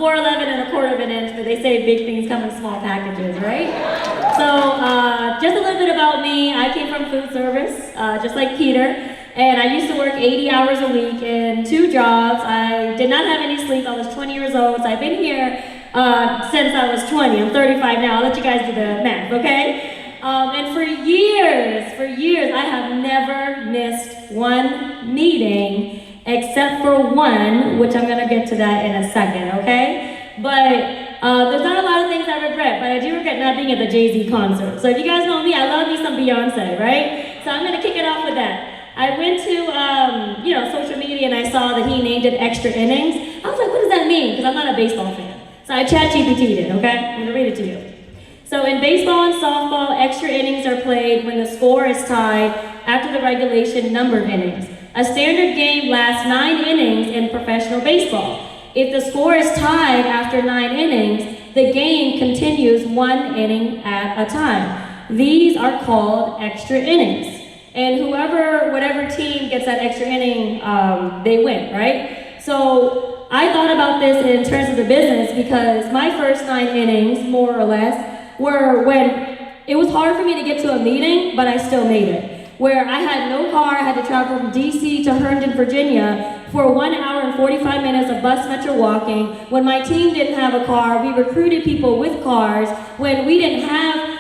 4'11" and a quarter of an inch, but they say big things come in small packages, right? So just a little bit about me. I came from food service, just like Peter. And I used to work 80 hours a week in 2 jobs. I did not have any sleep. I was 20 years old, so I've been here since I was 20. I'm 35 now. I'll let you guys do the math, okay? And for years, I have never missed one meeting except for one, which I'm gonna get to that in a second, okay? But there's not a lot of things I regret, but I do regret not being at the Jay-Z concert. So if you guys know me, I love me some Beyonce, right? So I'm gonna kick it off with that. I went to, social media and I saw that he named it Extra Innings. I was like, what does that mean? Because I'm not a baseball fan. So I ChatGPT'd it, okay? I'm gonna read it to you. So in baseball and softball, extra innings are played when the score is tied after the regulation numbered innings. A standard game lasts 9 innings in professional baseball. If the score is tied after 9 innings, the game continues 1 inning at a time. These are called extra innings. And whatever team gets that extra inning, they win, right? So I thought about this in terms of the business because my first 9 innings, more or less, were when it was hard for me to get to a meeting, but I still made it. Where I had no car, I had to travel from DC to Herndon, Virginia for 1 hour and 45 minutes of bus, metro, walking. When my team didn't have a car, we recruited people with cars. When we didn't have,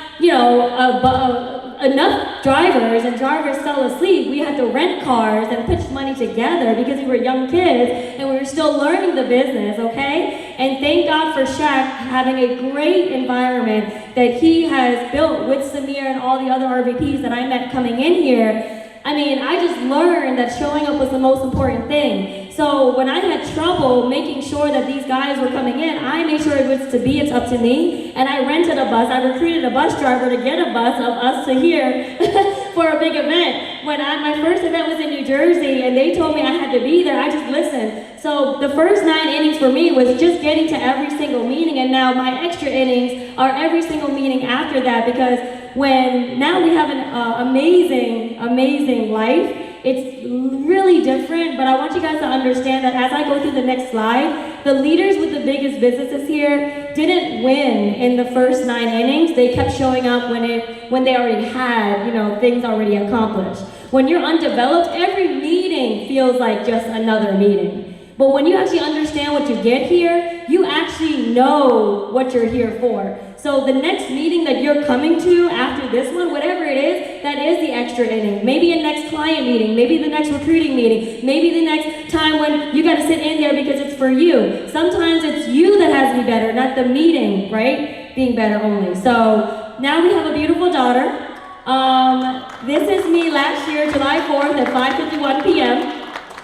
enough drivers and drivers fell asleep, we had to rent cars and pitch money together because we were young kids and we were still learning the business, okay? And thank God for Shaq having a great environment that he has built with Samir and all the other RVPs that I met coming in here. I mean, I just learned that showing up was the most important thing. So when I had trouble making sure that these guys were coming in, I made sure it was to be, it's up to me. And I rented a bus. I recruited a bus driver to get a bus of us to here for a big event. When my first event was in New Jersey and they told me I had to be there, I just listened. So the first 9 innings for me was just getting to every single meeting, and now my extra innings are every single meeting after that, because when now we have an amazing life. It's really different, but I want you guys to understand that as I go through the next slide, the leaders with the biggest businesses here didn't win in the first 9 innings. They kept showing up when they already had, things already accomplished. When you're undeveloped, every meeting feels like just another meeting. But when you actually understand what you get here, you actually know what you're here for. So the next meeting that you're coming to after this one, whatever it is, that is the extra inning. Maybe a next client meeting, maybe the next recruiting meeting, maybe the next time when you gotta sit in there because it's for you. Sometimes it's you that has to be better, not the meeting, right? Being better only. So now we have a beautiful daughter. This is me last year, July 4th at 5:51 p.m.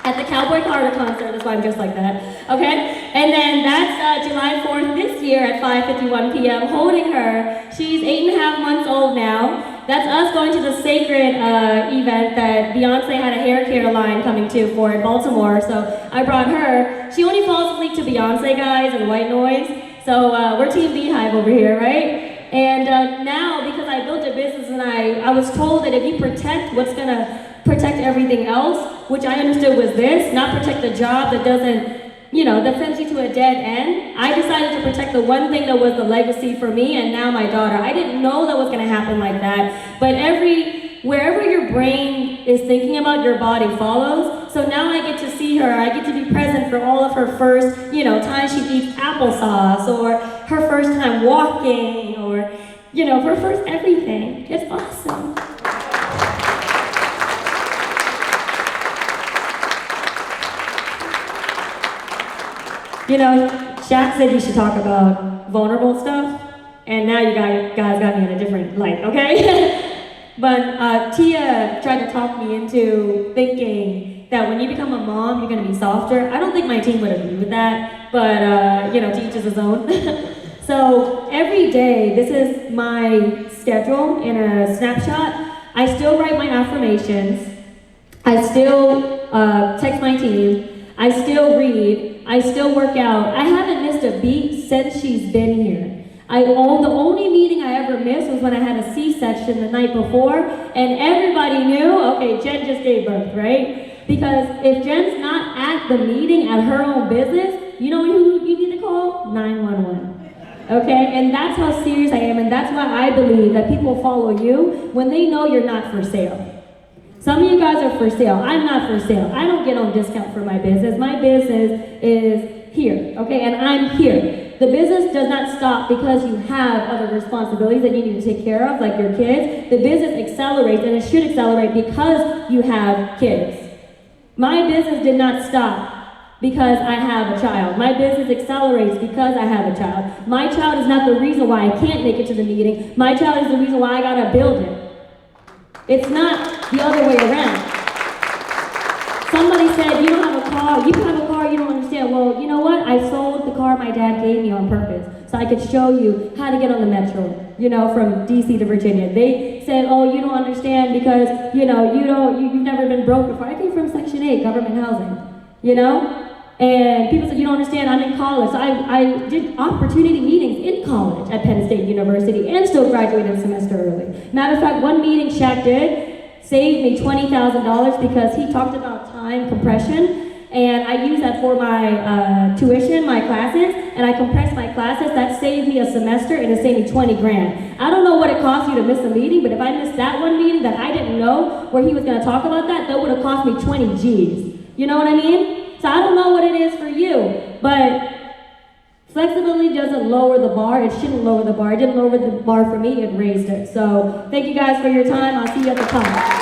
at the Cowboy Carter concert. That's why I'm just like that, okay? And then that's July 4th this year at 5:51 p.m. holding her. She's 8.5 months old now. That's us going to the Sacred event that Beyonce had a hair care line coming to for in Baltimore. So I brought her. She only falls asleep to Beyonce, guys, and white noise. So we're Team Beehive over here, right? And now, because I built a business and I was told that if you protect what's gonna protect everything else, which I understood was this, not protect the job that doesn't, that sends you to a dead end. I decided to protect the one thing that was the legacy for me and now my daughter. I didn't know that was gonna happen like that, but wherever your brain is thinking about, your body follows. So now I get to see her, I get to be present for all of her first, time she eats applesauce, or her first time walking, or, her first everything. It's awesome. Shaq said you should talk about vulnerable stuff, and now you guys got me in a different light, okay? But Tia tried to talk me into thinking that when you become a mom, you're gonna be softer. I don't think my team would agree with that, but to each his own. So every day, this is my schedule in a snapshot. I still write my affirmations. I still text my team. I still read. I still work out. I haven't missed a beat since she's been here. The only meeting I ever missed was when I had a C-section the night before, and everybody knew, okay, Jen just gave birth, right? Because if Jen's not at the meeting at her own business, you know who you need to call? 911. Okay, and that's how serious I am, and that's why I believe that people follow you when they know you're not for sale. Some of you guys are for sale. I'm not for sale. I don't get on discount for my business. My business is here, okay, and I'm here. The business does not stop because you have other responsibilities that you need to take care of, like your kids. The business accelerates, and it should accelerate because you have kids. My business did not stop because I have a child. My business accelerates because I have a child. My child is not the reason why I can't make it to the meeting. My child is the reason why I gotta build it. It's not the other way around. Somebody said, you don't have a car, you have a car, you don't understand. Well, you know what? I sold the car my dad gave me on purpose so I could show you how to get on the metro, you know, from DC to Virginia. They said, oh, you don't understand because, you know, you've never been broke before. I came from Section 8, government housing, you know? And people said, you don't understand, I'm in college. So I did opportunity meetings in college at Penn State University and still graduated a semester early. Matter of fact, one meeting Shaq did saved me $20,000 because he talked about time compression, and I used that for my tuition, my classes, and I compressed my classes. That saved me a semester, and it saved me 20 grand. I don't know what it cost you to miss a meeting, but if I missed that one meeting that I didn't know where he was gonna talk about that, that would have cost me 20 G's. You know what I mean? So I don't know what it is for you, but flexibility doesn't lower the bar. It shouldn't lower the bar. It didn't lower the bar for me, it raised it. So thank you guys for your time. I'll see you at the top.